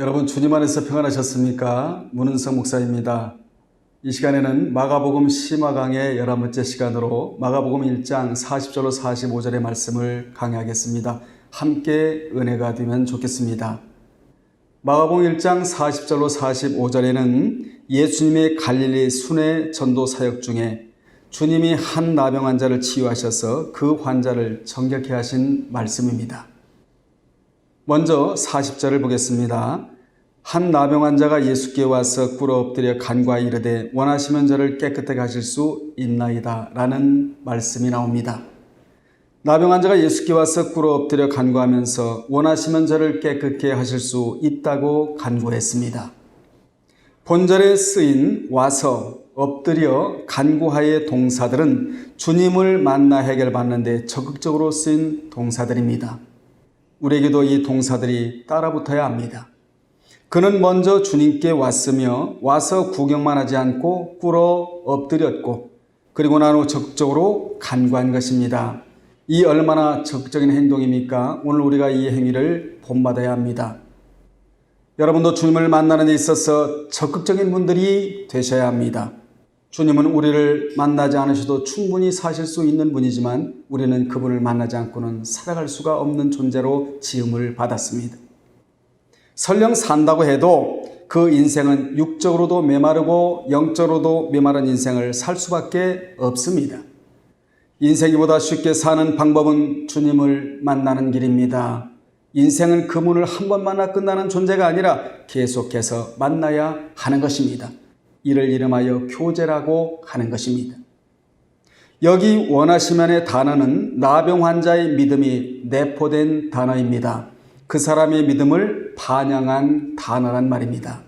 여러분 주님 안에서 평안하셨습니까? 문은성 목사입니다. 이 시간에는 마가복음 심화 강의 11번째 시간으로 마가복음 1장 40절로 45절의 말씀을 강의하겠습니다. 함께 은혜가 되면 좋겠습니다. 마가복음 1장 40절로 45절에는 예수님의 갈릴리 순회 전도 사역 중에 주님이 한 나병 환자를 치유하셔서 그 환자를 정결케 하신 말씀입니다. 먼저 40절을 보겠습니다. 한 나병 환자가 예수께 와서 꿇어 엎드려 간과히 이르되 원하시면 저를 깨끗하게 하실 수 있나이다 라는 말씀이 나옵니다. 나병 환자가 예수께 와서 꿇어 엎드려 간구하면서 원하시면 저를 깨끗게 하실 수 있다고 간구했습니다. 본절에 쓰인 와서 엎드려 간구하의 동사들은 주님을 만나 해결받는 데 적극적으로 쓰인 동사들입니다. 우리에게도 이 동사들이 따라붙어야 합니다. 그는 먼저 주님께 왔으며 와서 구경만 하지 않고 꿇어 엎드렸고 그리고 난 후 적극적으로 간구한 것입니다. 이 얼마나 적극적인 행동입니까? 오늘 우리가 이 행위를 본받아야 합니다. 여러분도 주님을 만나는 데 있어서 적극적인 분들이 되셔야 합니다. 주님은 우리를 만나지 않으셔도 충분히 사실 수 있는 분이지만 우리는 그분을 만나지 않고는 살아갈 수가 없는 존재로 지음을 받았습니다. 설령 산다고 해도 그 인생은 육적으로도 메마르고 영적으로도 메마른 인생을 살 수밖에 없습니다. 인생이보다 쉽게 사는 방법은 주님을 만나는 길입니다. 인생은 그분을 한 번 만나 끝나는 존재가 아니라 계속해서 만나야 하는 것입니다. 이를 이름하여 교제라고 하는 것입니다. 여기 원하시면의 단어는 나병 환자의 믿음이 내포된 단어입니다. 그 사람의 믿음을 반영한 단어란 말입니다.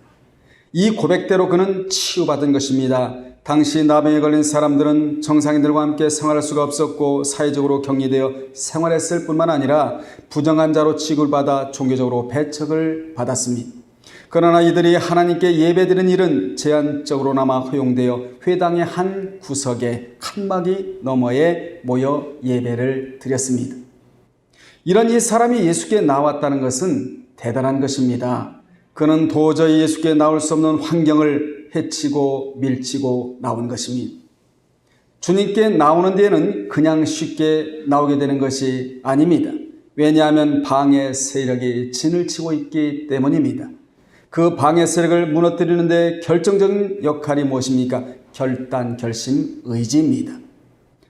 이 고백대로 그는 치유받은 것입니다. 당시 나병에 걸린 사람들은 정상인들과 함께 생활할 수가 없었고 사회적으로 격리되어 생활했을 뿐만 아니라 부정한 자로 취급받아 종교적으로 배척을 받았습니다. 그러나 이들이 하나님께 예배드리는 일은 제한적으로나마 허용되어 회당의 한 구석에 칸막이 너머에 모여 예배를 드렸습니다. 이런 이 사람이 예수께 나왔다는 것은 대단한 것입니다. 그는 도저히 예수께 나올 수 없는 환경을 해치고 밀치고 나온 것입니다. 주님께 나오는 데에는 그냥 쉽게 나오게 되는 것이 아닙니다. 왜냐하면 방해 세력이 진을 치고 있기 때문입니다. 그 방해 세력을 무너뜨리는 데 결정적인 역할이 무엇입니까? 결단, 결심, 의지입니다.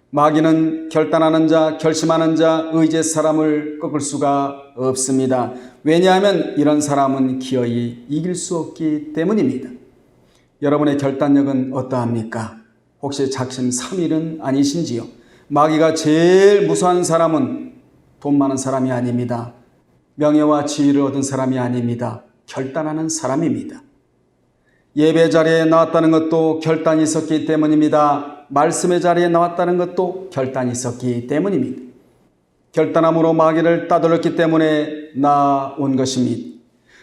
마귀는 결단하는 자, 결심하는 자, 의지의 사람을 꺾을 수가 없습니다. 왜냐하면 이런 사람은 기어이 이길 수 없기 때문입니다. 여러분의 결단력은 어떠합니까? 혹시 작심 삼일은 아니신지요? 마귀가 제일 무서워하는 사람은 돈 많은 사람이 아닙니다. 명예와 지위를 얻은 사람이 아닙니다. 결단하는 사람입니다. 예배 자리에 나왔다는 것도 결단이 있었기 때문입니다. 말씀의 자리에 나왔다는 것도 결단이 있었기 때문입니다. 결단함으로 마귀를 따돌렸기 때문에 나온 것입니다.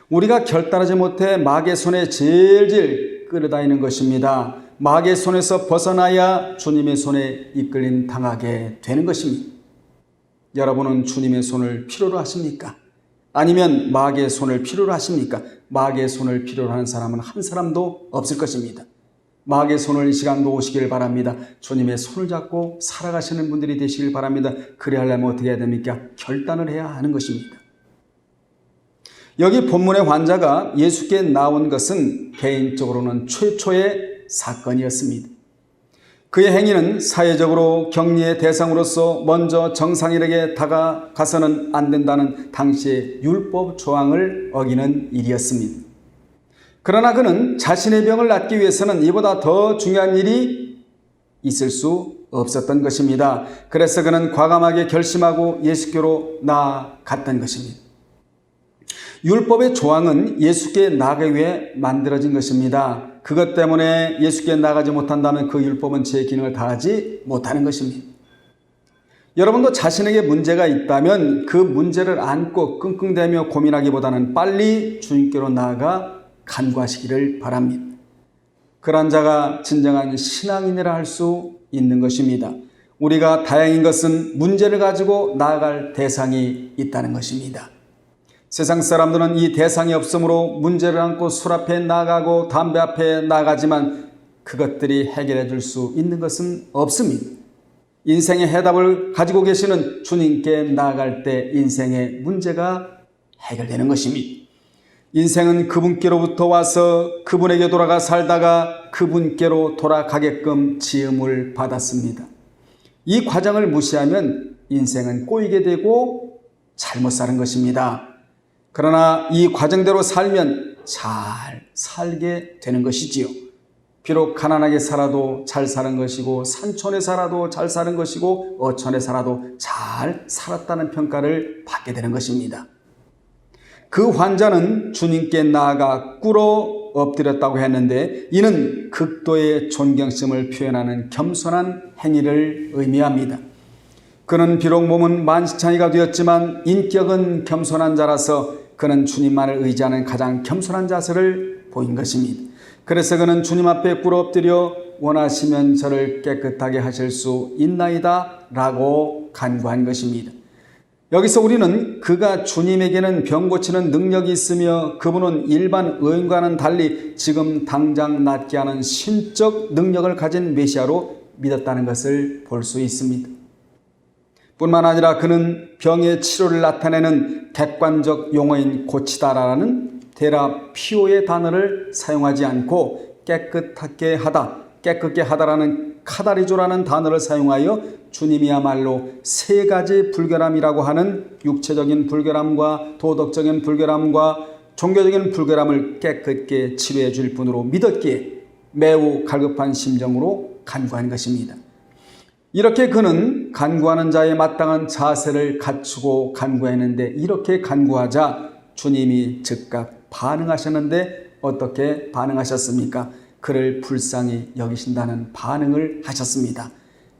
우리가 결단하지 못해 마귀의 손에 질질 끌어다니는 것입니다. 마귀의 손에서 벗어나야 주님의 손에 이끌림 당하게 되는 것입니다. 여러분은 주님의 손을 필요로 하십니까? 아니면 마귀의 손을 필요로 하십니까? 마귀의 손을 필요로 하는 사람은 한 사람도 없을 것입니다. 마귀의 손을 이 시간 놓으시길 바랍니다. 주님의 손을 잡고 살아가시는 분들이 되시길 바랍니다. 그래 하려면 어떻게 해야 됩니까? 결단을 해야 하는 것입니다. 여기 본문의 환자가 예수께 나온 것은 개인적으로는 최초의 사건이었습니다. 그의 행위는 사회적으로 격리의 대상으로서 먼저 정상인에게 다가가서는 안 된다는 당시의 율법 조항을 어기는 일이었습니다. 그러나 그는 자신의 병을 낫기 위해서는 이보다 더 중요한 일이 있을 수 없었던 것입니다. 그래서 그는 과감하게 결심하고 예수께로 나아갔던 것입니다. 율법의 조항은 예수께 나가기 위해 만들어진 것입니다. 그것 때문에 예수께 나가지 못한다면 그 율법은 제 기능을 다하지 못하는 것입니다. 여러분도 자신에게 문제가 있다면 그 문제를 안고 끙끙대며 고민하기보다는 빨리 주님께로 나아가 간구하시기를 바랍니다. 그런 자가 진정한 신앙인이라 할 수 있는 것입니다. 우리가 다행인 것은 문제를 가지고 나아갈 대상이 있다는 것입니다. 세상 사람들은 이 대상이 없으므로 문제를 안고 술 앞에 나가고 담배 앞에 나가지만 그것들이 해결해 줄 수 있는 것은 없습니다. 인생의 해답을 가지고 계시는 주님께 나아갈 때 인생의 문제가 해결되는 것입니다. 인생은 그분께로부터 와서 그분에게 돌아가 살다가 그분께로 돌아가게끔 지음을 받았습니다. 이 과정을 무시하면 인생은 꼬이게 되고 잘못 사는 것입니다. 그러나 이 과정대로 살면 잘 살게 되는 것이지요. 비록 가난하게 살아도 잘 사는 것이고 산촌에 살아도 잘 사는 것이고 어촌에 살아도 잘 살았다는 평가를 받게 되는 것입니다. 그 환자는 주님께 나아가 꿇어 엎드렸다고 했는데 이는 극도의 존경심을 표현하는 겸손한 행위를 의미합니다. 그는 비록 몸은 만시창이가 되었지만 인격은 겸손한 자라서 그는 주님만을 의지하는 가장 겸손한 자세를 보인 것입니다. 그래서 그는 주님 앞에 꿇어 엎드려 원하시면 저를 깨끗하게 하실 수 있나이다 라고 간구한 것입니다. 여기서 우리는 그가 주님에게는 병 고치는 능력이 있으며 그분은 일반 의인과는 달리 지금 당장 낫게 하는 신적 능력을 가진 메시아로 믿었다는 것을 볼 수 있습니다. 뿐만 아니라 그는 병의 치료를 나타내는 객관적 용어인 고치다라는 테라피오의 단어를 사용하지 않고 깨끗하게 하다, 깨끗게 하다라는 카다리조라는 단어를 사용하여 주님이야말로 세 가지 불결함이라고 하는 육체적인 불결함과 도덕적인 불결함과 종교적인 불결함을 깨끗게 치료해 줄 분으로 믿었기에 매우 갈급한 심정으로 간구한 것입니다. 이렇게 그는 간구하는 자의 마땅한 자세를 갖추고 간구했는데 이렇게 간구하자 주님이 즉각 반응하셨는데 어떻게 반응하셨습니까? 그를 불쌍히 여기신다는 반응을 하셨습니다.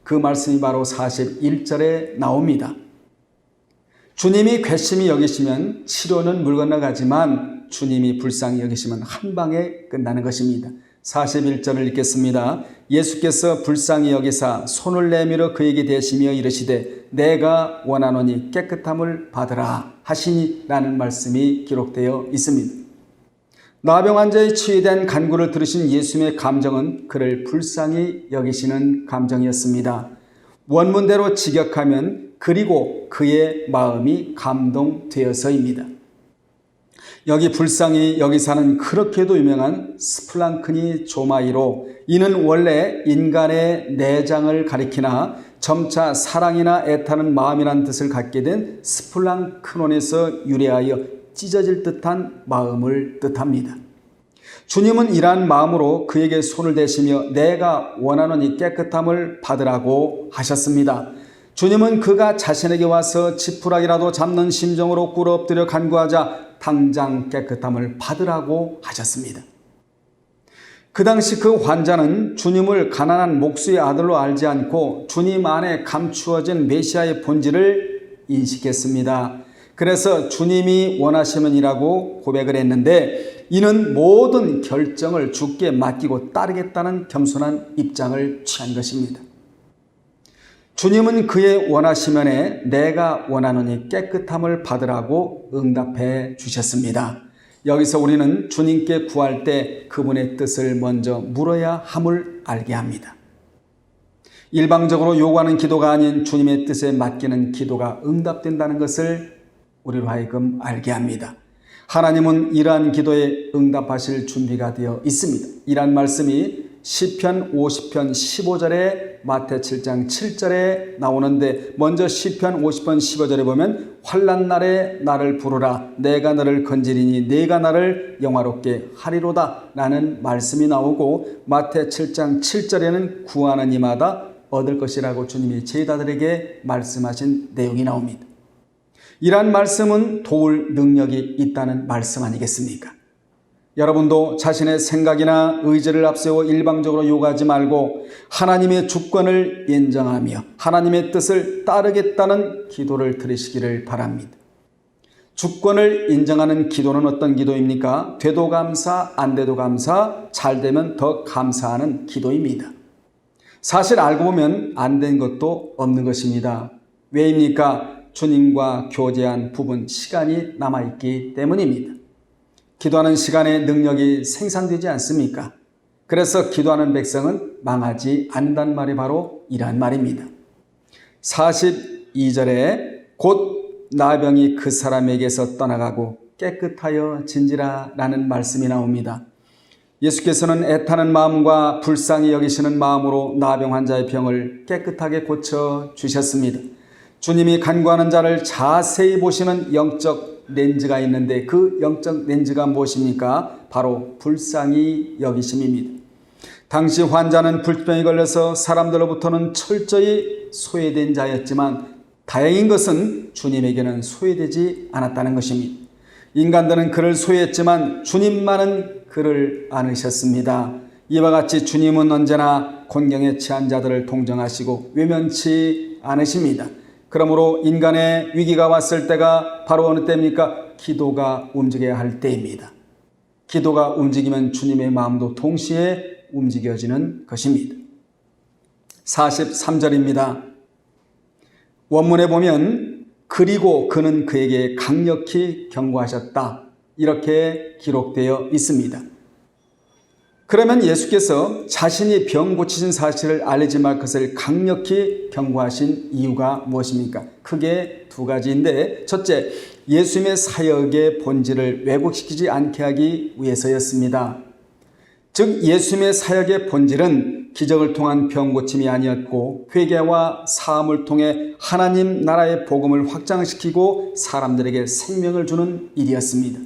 그 말씀이 바로 41절에 나옵니다. 주님이 괘씸히 여기시면 치료는 물 건너가지만 주님이 불쌍히 여기시면 한 방에 끝나는 것입니다. 41절을 읽겠습니다. 예수께서 불쌍히 여기사 손을 내밀어 그에게 대시며 이르시되 내가 원하노니 깨끗함을 받으라 하시니 라는 말씀이 기록되어 있습니다. 나병 환자의 치유된 간구를 들으신 예수님의 감정은 그를 불쌍히 여기시는 감정이었습니다. 원문대로 직역하면 그리고 그의 마음이 감동되어서입니다. 여기 불쌍히 여기사는 그렇게도 유명한 스플랑크니 조마이로 이는 원래 인간의 내장을 가리키나 점차 사랑이나 애타는 마음이란 뜻을 갖게 된 스플랑크논에서 유래하여 찢어질 듯한 마음을 뜻합니다. 주님은 이러한 마음으로 그에게 손을 대시며 내가 원하노니 깨끗함을 받으라고 하셨습니다. 주님은 그가 자신에게 와서 지푸라기라도 잡는 심정으로 꿇어 엎드려 간구하자 당장 깨끗함을 받으라고 하셨습니다. 그 당시 그 환자는 주님을 가난한 목수의 아들로 알지 않고 주님 안에 감추어진 메시아의 본질을 인식했습니다. 그래서 주님이 원하시면이라고 고백을 했는데 이는 모든 결정을 주께 맡기고 따르겠다는 겸손한 입장을 취한 것입니다. 주님은 그의 원하시면에 내가 원하노니 깨끗함을 받으라고 응답해 주셨습니다. 여기서 우리는 주님께 구할 때 그분의 뜻을 먼저 물어야 함을 알게 합니다. 일방적으로 요구하는 기도가 아닌 주님의 뜻에 맡기는 기도가 응답된다는 것을 우리로 하여금 알게 합니다. 하나님은 이러한 기도에 응답하실 준비가 되어 있습니다. 이러한 말씀이 시편 50편 15절에 마태 7장 7절에 나오는데 먼저 시편 50편 15절에 보면 환난 날에 나를 부르라 내가 너를 건지리니 내가 나를 영화롭게 하리로다 라는 말씀이 나오고 마태 7장 7절에는 구하는 이마다 얻을 것이라고 주님이 제자들에게 말씀하신 내용이 나옵니다. 이러한 말씀은 도울 능력이 있다는 말씀 아니겠습니까? 여러분도 자신의 생각이나 의지를 앞세워 일방적으로 요구하지 말고 하나님의 주권을 인정하며 하나님의 뜻을 따르겠다는 기도를 드리시기를 바랍니다. 주권을 인정하는 기도는 어떤 기도입니까? 돼도 감사, 안 돼도 감사, 잘 되면 더 감사하는 기도입니다. 사실 알고 보면 안 된 것도 없는 것입니다. 왜입니까? 주님과 교제한 부분 시간이 남아있기 때문입니다. 기도하는 시간에 능력이 생산되지 않습니까? 그래서 기도하는 백성은 망하지 않는다는 말이 바로 이러한 말입니다. 42절에 곧 나병이 그 사람에게서 떠나가고 깨끗하여 진지라 라는 말씀이 나옵니다. 예수께서는 애타는 마음과 불쌍히 여기시는 마음으로 나병 환자의 병을 깨끗하게 고쳐주셨습니다. 주님이 간구하는 자를 자세히 보시는 영적 렌즈가 있는데 그 영적 렌즈가 무엇입니까? 바로 불쌍히 여기심입니다. 당시 환자는 불병에 걸려서 사람들로부터는 철저히 소외된 자였지만 다행인 것은 주님에게는 소외되지 않았다는 것입니다. 인간들은 그를 소외했지만 주님만은 그를 안으셨습니다. 이와 같이 주님은 언제나 곤경에 처한 자들을 동정하시고 외면치 않으십니다. 그러므로 인간의 위기가 왔을 때가 바로 어느 때입니까? 기도가 움직여야 할 때입니다. 기도가 움직이면 주님의 마음도 동시에 움직여지는 것입니다. 43절입니다. 원문에 보면 그리고 그는 그에게 강력히 경고하셨다. 이렇게 기록되어 있습니다. 그러면 예수께서 자신이 병 고치신 사실을 알리지 말 것을 강력히 경고하신 이유가 무엇입니까? 크게 두 가지인데, 첫째, 예수님의 사역의 본질을 왜곡시키지 않게 하기 위해서였습니다. 즉 예수님의 사역의 본질은 기적을 통한 병 고침이 아니었고 회개와 사함을 통해 하나님 나라의 복음을 확장시키고 사람들에게 생명을 주는 일이었습니다.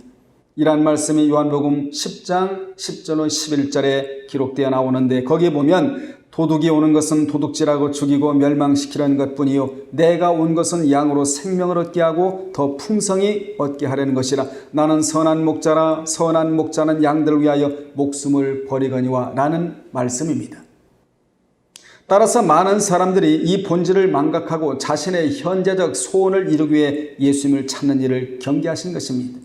이란 말씀이 요한복음 10장 10절 11절에 기록되어 나오는데 거기에 보면 도둑이 오는 것은 도둑질하고 죽이고 멸망시키려는 것뿐이요 내가 온 것은 양으로 생명을 얻게 하고 더 풍성히 얻게 하려는 것이라. 나는 선한 목자라 선한 목자는 양들을 위하여 목숨을 버리거니와 라는 말씀입니다. 따라서 많은 사람들이 이 본질을 망각하고 자신의 현재적 소원을 이루기 위해 예수님을 찾는 일을 경계하신 것입니다.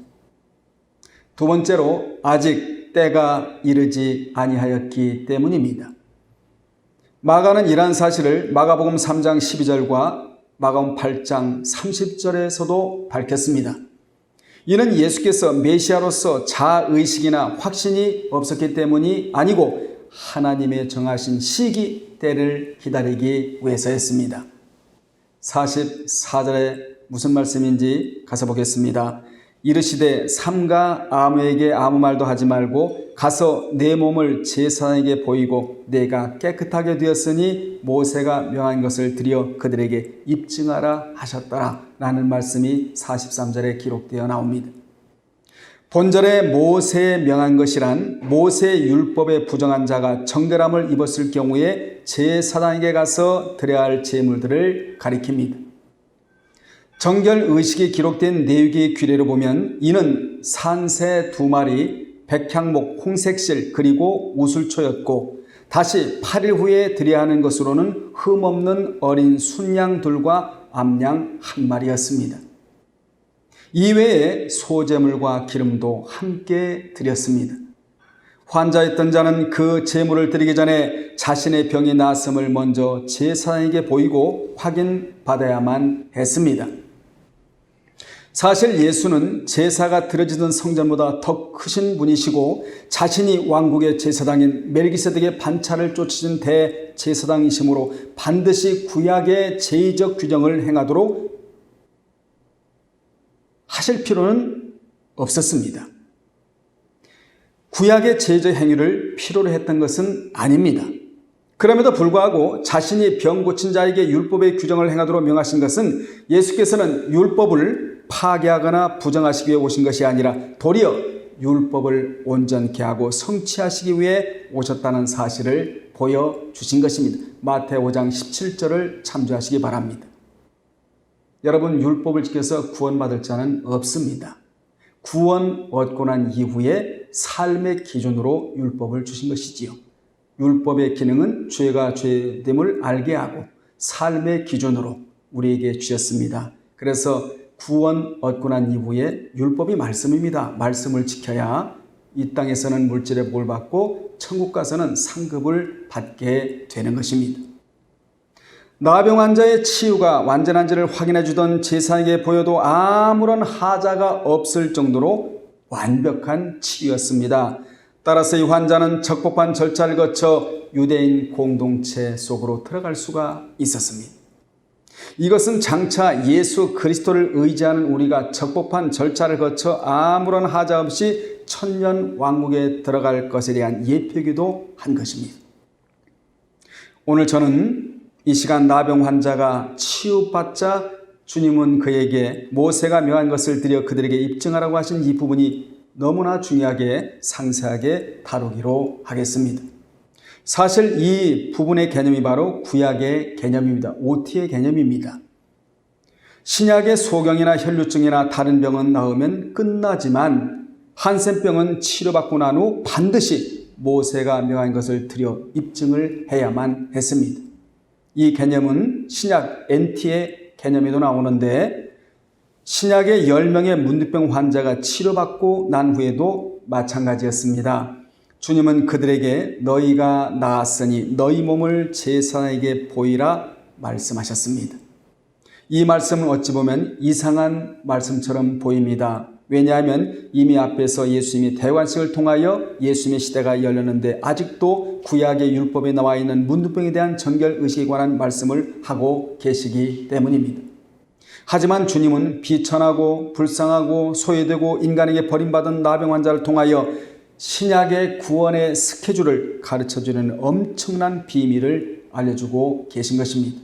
두 번째로 아직 때가 이르지 아니하였기 때문입니다. 마가는 이러한 사실을 마가복음 3장 12절과 마가복음 8장 30절에서도 밝혔습니다. 이는 예수께서 메시아로서 자의식이나 확신이 없었기 때문이 아니고 하나님의 정하신 시기 때를 기다리기 위해서였습니다. 44절에 무슨 말씀인지 가서 보겠습니다. 이르시되 삼가 아무에게 아무 말도 하지 말고 가서 내 몸을 제사장에게 보이고 내가 깨끗하게 되었으니 모세가 명한 것을 드려 그들에게 입증하라 하셨더라 라는 말씀이 43절에 기록되어 나옵니다. 본절에 모세에 명한 것이란 모세의 율법에 부정한 자가 정결함을 입었을 경우에 제사장에게 가서 드려야 할 제물들을 가리킵니다. 정결의식이 기록된 레위기의 규례로 보면 이는 산새 2마리, 백향목, 홍색실 그리고 우슬초였고 다시 8일 후에 드려야 하는 것으로는 흠없는 어린 순양들과 암양 1마리였습니다. 이외에 소제물과 기름도 함께 드렸습니다. 환자였던 자는 그 제물을 드리기 전에 자신의 병이 나았음을 먼저 제사장에게 보이고 확인받아야만 했습니다. 사실 예수는 제사가 드려지던 성전보다 더 크신 분이시고 자신이 왕국의 제사장인 멜기세덱의 반차를 쫓으신 대제사장이시므로 반드시 구약의 제의적 규정을 행하도록 하실 필요는 없었습니다. 구약의 제의적 행위를 필요로 했던 것은 아닙니다. 그럼에도 불구하고 자신이 병 고친 자에게 율법의 규정을 행하도록 명하신 것은 예수께서는 율법을 파괴하거나 부정하시기 위해 오신 것이 아니라 도리어 율법을 온전케 하고 성취하시기 위해 오셨다는 사실을 보여주신 것입니다. 마태오 5장 17절을 참조하시기 바랍니다. 여러분, 율법을 지켜서 구원받을 자는 없습니다. 구원 얻고 난 이후에 삶의 기준으로 율법을 주신 것이지요. 율법의 기능은 죄가 죄됨을 알게 하고 삶의 기준으로 우리에게 주셨습니다. 그래서 구원 얻고 난 이후에 율법이 말씀입니다. 말씀을 지켜야 이 땅에서는 물질의 복을 받고 천국 가서는 상급을 받게 되는 것입니다. 나병 환자의 치유가 완전한지를 확인해 주던 제사에게 보여도 아무런 하자가 없을 정도로 완벽한 치유였습니다. 따라서 이 환자는 적법한 절차를 거쳐 유대인 공동체 속으로 들어갈 수가 있었습니다. 이것은 장차 예수 그리스도를 의지하는 우리가 적법한 절차를 거쳐 아무런 하자 없이 천년 왕국에 들어갈 것에 대한 예표이기도 한 것입니다. 오늘 저는 이 시간 나병 환자가 치유받자 주님은 그에게 모세가 명한 것을 드려 그들에게 입증하라고 하신 이 부분이 너무나 중요하게 상세하게 다루기로 하겠습니다. 사실 이 부분의 개념이 바로 구약의 개념입니다. OT의 개념입니다. 신약의 소경이나 혈루증이나 다른 병은 나으면 끝나지만 한센병은 치료받고 난 후 반드시 모세가 명한 것을 드려 입증을 해야만 했습니다. 이 개념은 신약 NT의 개념에도 나오는데 신약의 10명의 문둥병 환자가 치료받고 난 후에도 마찬가지였습니다. 주님은 그들에게 너희가 나았으니 너희 몸을 제사장에게 보이라 말씀하셨습니다. 이 말씀은 어찌 보면 이상한 말씀처럼 보입니다. 왜냐하면 이미 앞에서 예수님이 대관식을 통하여 예수님의 시대가 열렸는데 아직도 구약의 율법에 나와 있는 문둥병에 대한 정결의식에 관한 말씀을 하고 계시기 때문입니다. 하지만 주님은 비천하고 불쌍하고 소외되고 인간에게 버림받은 나병 환자를 통하여 신약의 구원의 스케줄을 가르쳐주는 엄청난 비밀을 알려주고 계신 것입니다.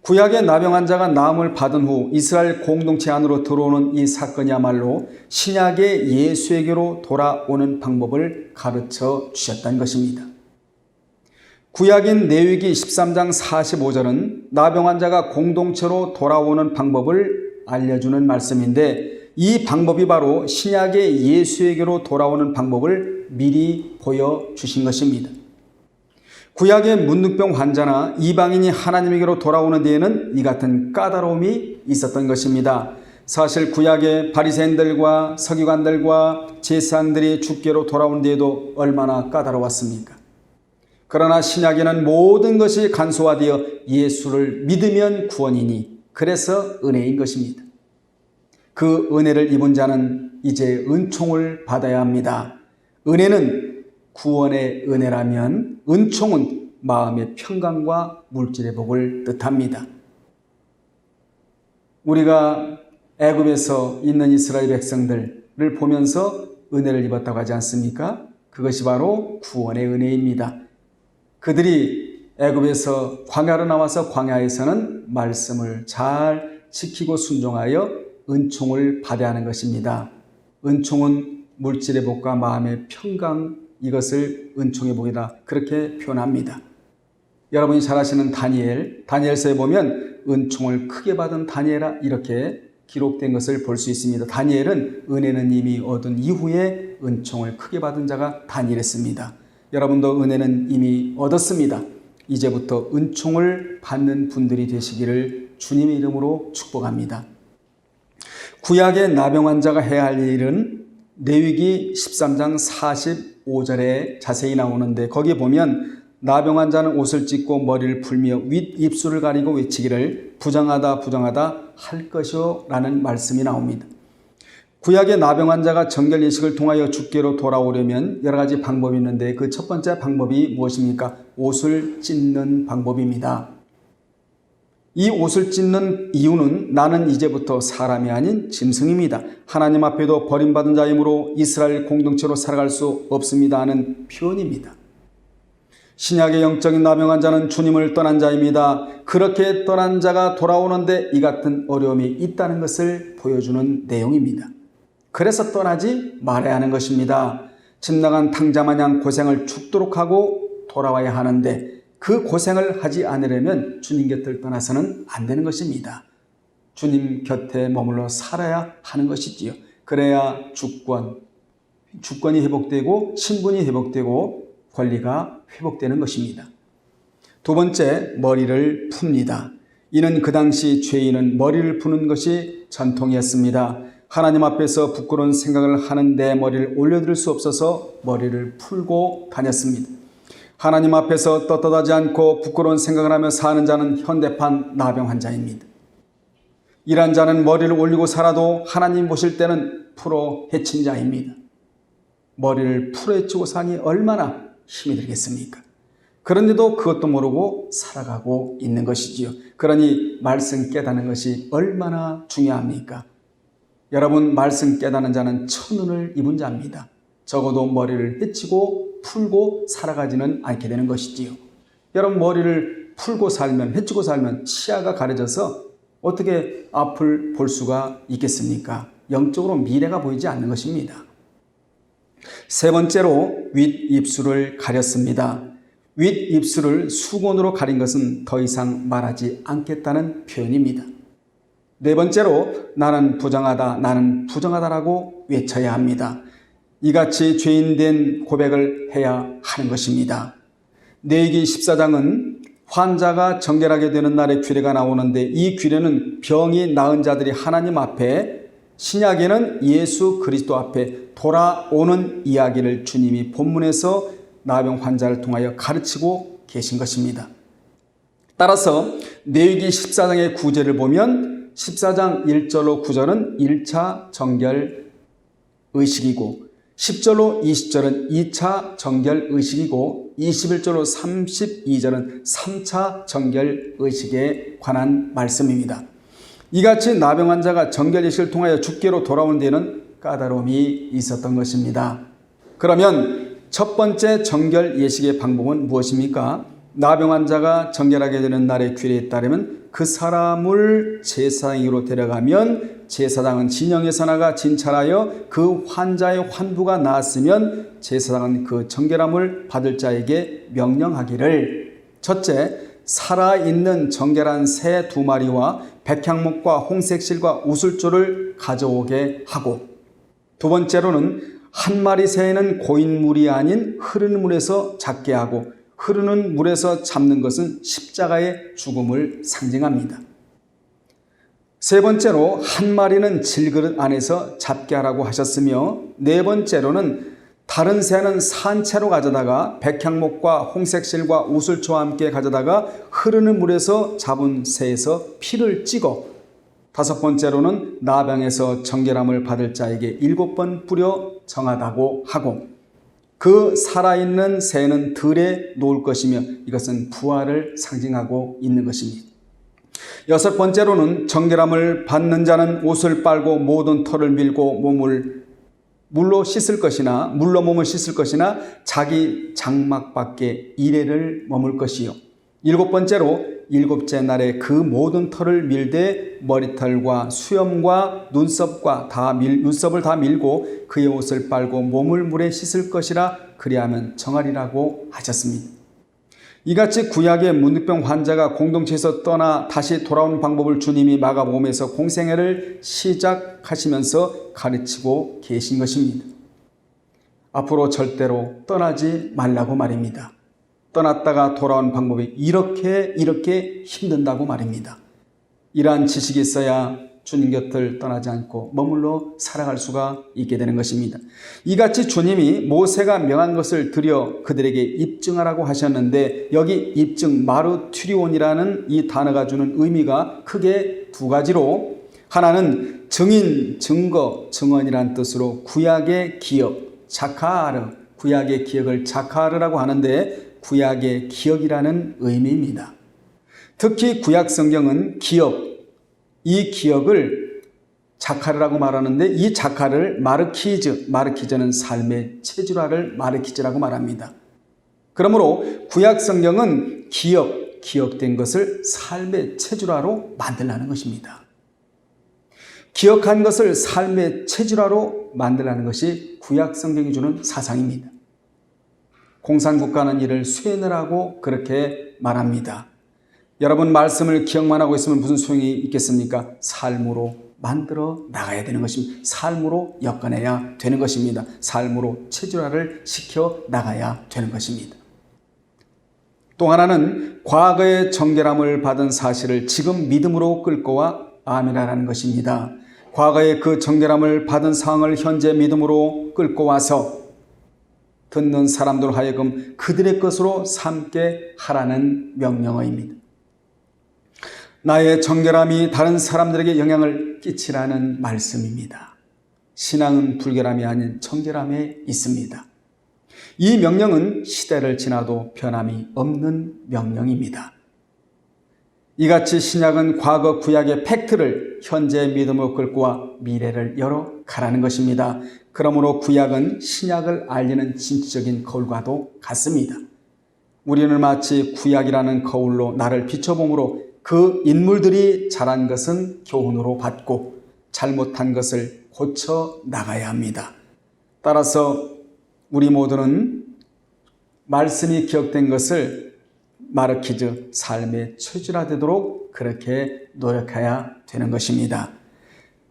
구약의 나병 환자가 나음을 받은 후 이스라엘 공동체 안으로 들어오는 이 사건이야말로 신약의 예수에게로 돌아오는 방법을 가르쳐 주셨다는 것입니다. 구약인 레위기 13장 45절은 나병 환자가 공동체로 돌아오는 방법을 알려주는 말씀인데 이 방법이 바로 신약의 예수에게로 돌아오는 방법을 미리 보여주신 것입니다. 구약의 문둥병 환자나 이방인이 하나님에게로 돌아오는 데에는 이 같은 까다로움이 있었던 것입니다. 사실 구약의 바리새인들과 서기관들과 제사장들이 주께로 돌아오는 데에도 얼마나 까다로웠습니까? 그러나 신약에는 모든 것이 간소화되어 예수를 믿으면 구원이니 그래서 은혜인 것입니다. 그 은혜를 입은 자는 이제 은총을 받아야 합니다. 은혜는 구원의 은혜라면 은총은 마음의 평강과 물질의 복을 뜻합니다. 우리가 애굽에서 있는 이스라엘 백성들을 보면서 은혜를 입었다고 하지 않습니까? 그것이 바로 구원의 은혜입니다. 그들이 애굽에서 광야로 나와서 광야에서는 말씀을 잘 지키고 순종하여 은총을 받아야 하는 것입니다. 은총은 물질의 복과 마음의 평강, 이것을 은총의 복이다 그렇게 표현합니다. 여러분이 잘 아시는 다니엘서에 보면 은총을 크게 받은 다니엘아 이렇게 기록된 것을 볼 수 있습니다. 다니엘은 은혜는 이미 얻은 이후에 은총을 크게 받은 자가 다니엘이었습니다. 여러분도 은혜는 이미 얻었습니다. 이제부터 은총을 받는 분들이 되시기를 주님의 이름으로 축복합니다. 구약의 나병 환자가 해야 할 일은 레위기 13장 45절에 자세히 나오는데 거기에 보면 나병 환자는 옷을 찢고 머리를 풀며 윗입술을 가리고 외치기를 부정하다 부정하다 할 것이요 라는 말씀이 나옵니다. 구약의 나병 환자가 정결 예식을 통하여 주께로 돌아오려면 여러 가지 방법이 있는데 그 첫 번째 방법이 무엇입니까? 옷을 찢는 방법입니다. 이 옷을 찢는 이유는 나는 이제부터 사람이 아닌 짐승입니다. 하나님 앞에도 버림받은 자이므로 이스라엘 공동체로 살아갈 수 없습니다 하는 표현입니다. 신약의 영적인 나병 환자는 주님을 떠난 자입니다. 그렇게 떠난 자가 돌아오는데 이 같은 어려움이 있다는 것을 보여주는 내용입니다. 그래서 떠나지 말아야 하는 것입니다. 집 나간 탕자마냥 고생을 죽도록 하고 돌아와야 하는데 그 고생을 하지 않으려면 주님 곁을 떠나서는 안 되는 것입니다. 주님 곁에 머물러 살아야 하는 것이지요. 그래야 주권이 회복되고 신분이 회복되고 권리가 회복되는 것입니다. 두 번째, 머리를 풉니다. 이는 그 당시 죄인은 머리를 푸는 것이 전통이었습니다. 하나님 앞에서 부끄러운 생각을 하는 내 머리를 올려들 수 없어서 머리를 풀고 다녔습니다. 하나님 앞에서 떳떳하지 않고 부끄러운 생각을 하며 사는 자는 현대판 나병 환자입니다. 이런 자는 머리를 올리고 살아도 하나님 보실 때는 풀어 헤친 자입니다. 머리를 풀어 헤치고 사니 얼마나 힘이 들겠습니까? 그런데도 그것도 모르고 살아가고 있는 것이지요. 그러니 말씀 깨닫는 것이 얼마나 중요합니까? 여러분, 말씀 깨닫는 자는 천운을 입은 자입니다. 적어도 머리를 헤치고 풀고 살아가지는 않게 되는 것이지요. 여러분, 머리를 풀고 살면, 헤치고 살면 시야가 가려져서 어떻게 앞을 볼 수가 있겠습니까? 영적으로 미래가 보이지 않는 것입니다. 세 번째로 윗입술을 가렸습니다. 윗입술을 수건으로 가린 것은 더 이상 말하지 않겠다는 표현입니다. 네 번째로 나는 부정하다, 나는 부정하다라고 외쳐야 합니다. 이같이 죄인된 고백을 해야 하는 것입니다. 레위기 14장은 환자가 정결하게 되는 날에 규례가 나오는데 이 규례는 병이 나은 자들이 하나님 앞에, 신약에는 예수 그리스도 앞에 돌아오는 이야기를 주님이 본문에서 나병 환자를 통하여 가르치고 계신 것입니다. 따라서 레위기 14장의 구제를 보면 14장 1절로 9절은 1차 정결 의식이고 10절로 20절은 2차 정결 의식이고 21절로 32절은 3차 정결 의식에 관한 말씀입니다. 이같이 나병 환자가 정결 의식을 통하여 주께로 돌아오는 데는 까다로움이 있었던 것입니다. 그러면 첫 번째 정결 예식의 방법은 무엇입니까? 나병 환자가 정결하게 되는 날의 규례에 따르면 그 사람을 제사장으로 데려가면 제사장은 진영에서 나가 진찰하여 그 환자의 환부가 나았으면 제사장은 그 정결함을 받을 자에게 명령하기를, 첫째, 살아있는 정결한 새 2마리와 백향목과 홍색실과 우슬조를 가져오게 하고, 두 번째로는 한 마리 새에는 고인물이 아닌 흐르는 물에서 잡게 하고, 흐르는 물에서 잡는 것은 십자가의 죽음을 상징합니다. 세 번째로 한 마리는 질그릇 안에서 잡게 하라고 하셨으며, 네 번째로는 다른 새는 산채로 가져다가 백향목과 홍색실과 우슬초와 함께 가져다가 흐르는 물에서 잡은 새에서 피를 찍어, 다섯 번째로는 나병에서 정결함을 받을 자에게 7번 뿌려 정하다고 하고, 그 살아있는 새는 들에 놓을 것이며 이것은 부활을 상징하고 있는 것입니다. 여섯 번째로는 정결함을 받는 자는 옷을 빨고 모든 털을 밀고 물로 씻을 것이나 물로 몸을 씻을 것이나 자기 장막 밖에 이레를 머물 것이요. 일곱 번째로 일곱째 날에 그 모든 털을 밀되 머리털과 수염과 눈썹을 다 밀고 그의 옷을 빨고 몸을 물에 씻을 것이라 그리하면 정하리라고 하셨습니다. 이같이 구약의 문득병 환자가 공동체에서 떠나 다시 돌아오는 방법을 주님이 마가복음에서 공생애를 시작하시면서 가르치고 계신 것입니다. 앞으로 절대로 떠나지 말라고 말입니다. 떠났다가 돌아온 방법이 이렇게 힘든다고 말입니다. 이러한 지식이 있어야 주님 곁을 떠나지 않고 머물러 살아갈 수가 있게 되는 것입니다. 이같이 주님이 모세가 명한 것을 드려 그들에게 입증하라고 하셨는데, 여기 입증, 마르투리온이라는 이 단어가 주는 의미가 크게 두 가지로, 하나는 증인, 증거, 증언이라는 뜻으로 구약의 기억, 자카르, 구약의 기억을 자카르라고 하는데 구약의 기억이라는 의미입니다. 특히 구약 성경은 기억, 이 기억을 자카르라고 말하는데 이 자카를 마르키즈는 삶의 체질화를 마르키즈라고 말합니다. 그러므로 구약 성경은 기억된 것을 삶의 체질화로 만들라는 것입니다. 기억한 것을 삶의 체질화로 만들라는 것이 구약 성경이 주는 사상입니다. 공산국가는 이를 수행하라고 그렇게 말합니다. 여러분, 말씀을 기억만 하고 있으면 무슨 소용이 있겠습니까? 삶으로 만들어 나가야 되는 것입니다. 삶으로 엮어내야 되는 것입니다. 삶으로 체질화를 시켜 나가야 되는 것입니다. 또 하나는 과거의 정결함을 받은 사실을 지금 믿음으로 끌고 와 아멘이라는 것입니다. 과거의 그 정결함을 받은 상황을 현재 믿음으로 끌고 와서 듣는 사람들 하여금 그들의 것으로 삼게 하라는 명령어입니다. 나의 정결함이 다른 사람들에게 영향을 끼치라는 말씀입니다. 신앙은 불결함이 아닌 정결함에 있습니다. 이 명령은 시대를 지나도 변함이 없는 명령입니다. 이같이 신약은 과거 구약의 팩트를 현재의 믿음으로 끌고 와 미래를 열어가라는 것입니다. 그러므로 구약은 신약을 알리는 진취적인 거울과도 같습니다. 우리는 마치 구약이라는 거울로 나를 비춰보므로 그 인물들이 잘한 것은 교훈으로 받고 잘못한 것을 고쳐 나가야 합니다. 따라서 우리 모두는 말씀이 기억된 것을 마르키즈 삶의 체질화되도록 그렇게 노력해야 되는 것입니다.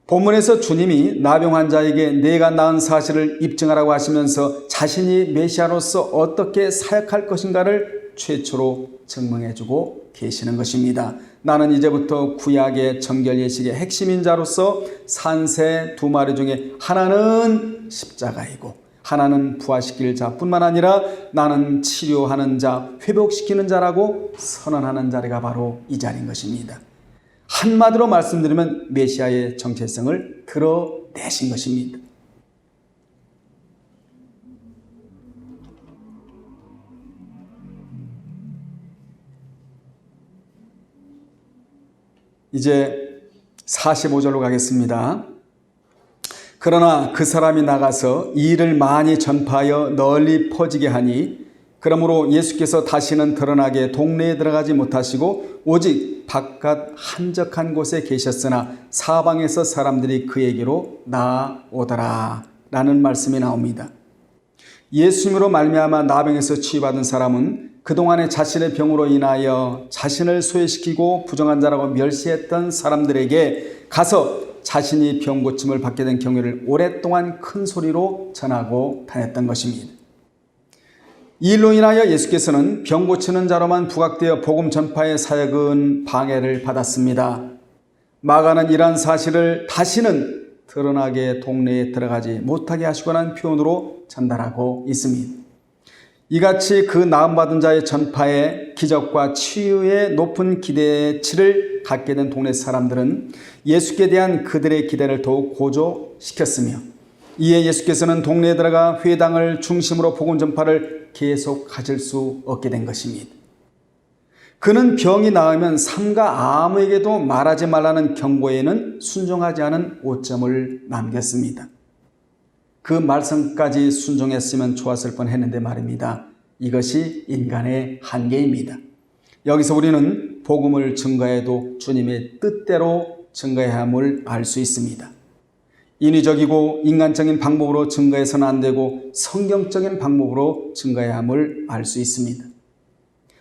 본문에서 주님이 나병 환자에게 내가 낳은 사실을 입증하라고 하시면서 자신이 메시아로서 어떻게 사역할 것인가를 최초로 증명해주고 계시는 것입니다. 나는 이제부터 구약의 정결 예식의 핵심인 자로서 산새 두 마리 중에 하나는 십자가이고 하나는 부활시킬 자뿐만 아니라 나는 치료하는 자, 회복시키는 자라고 선언하는 자리가 바로 이 자리인 것입니다. 한마디로 말씀드리면 메시아의 정체성을 드러내신 것입니다. 이제 45절로 가겠습니다. 그러나 그 사람이 나가서 이 일을 많이 전파하여 널리 퍼지게 하니 그러므로 예수께서 다시는 드러나게 동네에 들어가지 못하시고 오직 바깥 한적한 곳에 계셨으나 사방에서 사람들이 그에게로 나아오더라 라는 말씀이 나옵니다. 예수님으로 말미암아 나병에서 치유받은 사람은 그동안에 자신의 병으로 인하여 자신을 소외시키고 부정한 자라고 멸시했던 사람들에게 가서 자신이 병 고침을 받게 된 경우를 오랫동안 큰 소리로 전하고 다녔던 것입니다. 이 일로 인하여 예수께서는 병 고치는 자로만 부각되어 복음 전파의 사역은 방해를 받았습니다. 마가는 이러한 사실을 다시는 드러나게 동네에 들어가지 못하게 하시고라는 표현으로 전달하고 있습니다. 이같이 그 나음받은 자의 전파에 기적과 치유의 높은 기대치를 갖게 된 동네 사람들은 예수께 대한 그들의 기대를 더욱 고조시켰으며 이에 예수께서는 동네에 들어가 회당을 중심으로 복음 전파를 계속하실 수 없게 된 것입니다. 그는 병이 나으면 삼가 아무에게도 말하지 말라는 경고에는 순종하지 않은 오점을 남겼습니다. 그 말씀까지 순종했으면 좋았을 뻔했는데 말입니다. 이것이 인간의 한계입니다. 여기서 우리는 복음을 증거해도 주님의 뜻대로 증거해야 함을 알 수 있습니다. 인위적이고 인간적인 방법으로 증거해서는 안 되고 성경적인 방법으로 증거해야 함을 알 수 있습니다.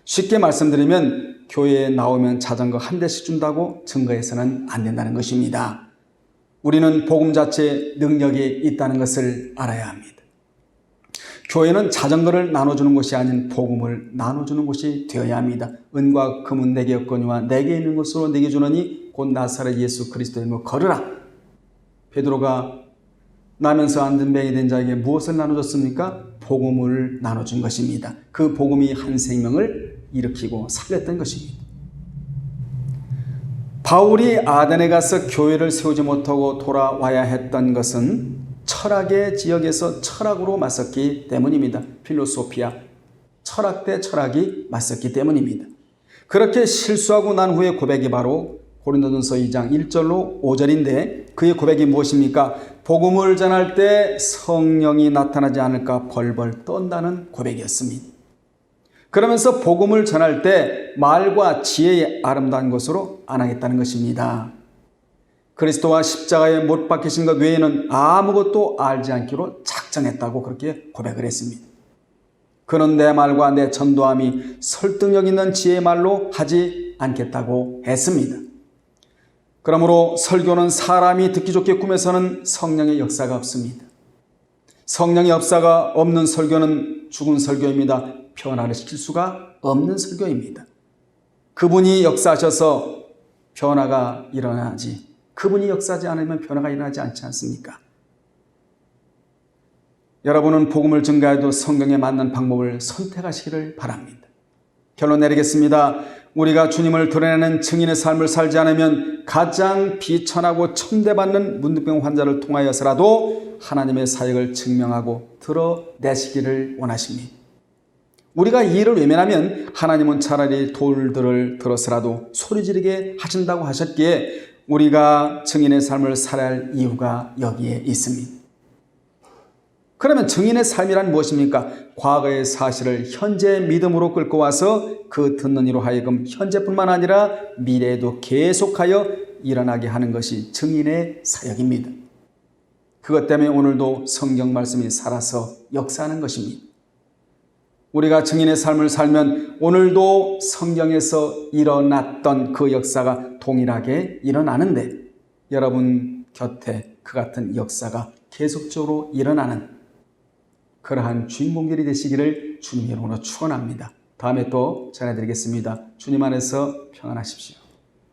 쉽게 말씀드리면 교회에 나오면 자전거 한 대씩 준다고 증거해서는 안 된다는 것입니다. 우리는 복음 자체에 능력이 있다는 것을 알아야 합니다. 교회는 자전거를 나눠주는 것이 아닌 복음을 나눠주는 곳이 되어야 합니다. 은과 금은 내게 없거니와 내게 있는 것으로 내게 주노니 곧 나사렛 예수 그리스도의 이름으로 걸으라. 베드로가 나면서 안 든 병이 된 자에게 무엇을 나눠줬습니까? 복음을 나눠준 것입니다. 그 복음이 한 생명을 일으키고 살렸던 것입니다. 바울이 아덴에 가서 교회를 세우지 못하고 돌아와야 했던 것은 철학의 지역에서 철학으로 맞섰기 때문입니다. 필로소피아, 철학 대 철학이 맞섰기 때문입니다. 그렇게 실수하고 난 후의 고백이 바로 고린도전서 2장 1절로 5절인데 그의 고백이 무엇입니까? 복음을 전할 때 성령이 나타나지 않을까 벌벌 떤다는 고백이었습니다. 그러면서 복음을 전할 때 말과 지혜의 아름다운 것으로 안 하겠다는 것입니다. 그리스도와 십자가에 못 박히신 것 외에는 아무것도 알지 않기로 작정했다고 그렇게 고백을 했습니다. 그는 내 말과 내 전도함이 설득력 있는 지혜의 말로 하지 않겠다고 했습니다. 그러므로 설교는 사람이 듣기 좋게 꾸며서는 성령의 역사가 없습니다. 성령의 역사가 없는 설교는 죽은 설교입니다. 변화를 시킬 수가 없는 설교입니다. 그분이 역사하셔서 변화가 일어나지, 그분이 역사하지 않으면 변화가 일어나지 않지 않습니까? 여러분은 복음을 증가해도 성경에 맞는 방법을 선택하시기를 바랍니다. 결론 내리겠습니다. 우리가 주님을 드러내는 증인의 삶을 살지 않으면 가장 비천하고 천대받는 문득병 환자를 통하여서라도 하나님의 사역을 증명하고 드러내시기를 원하십니다. 우리가 이 일을 외면하면 하나님은 차라리 돌들을 들어서라도 소리 지르게 하신다고 하셨기에 우리가 증인의 삶을 살아야 할 이유가 여기에 있습니다. 그러면 증인의 삶이란 무엇입니까? 과거의 사실을 현재의 믿음으로 끌고 와서 그 듣는 이로 하여금 현재뿐만 아니라 미래에도 계속하여 일어나게 하는 것이 증인의 사역입니다. 그것 때문에 오늘도 성경 말씀이 살아서 역사하는 것입니다. 우리가 증인의 삶을 살면 오늘도 성경에서 일어났던 그 역사가 동일하게 일어나는데 여러분 곁에 그 같은 역사가 계속적으로 일어나는 그러한 주인공들이 되시기를 주님의 이름으로 축원합니다. 다음에 또 전해드리겠습니다. 주님 안에서 평안하십시오.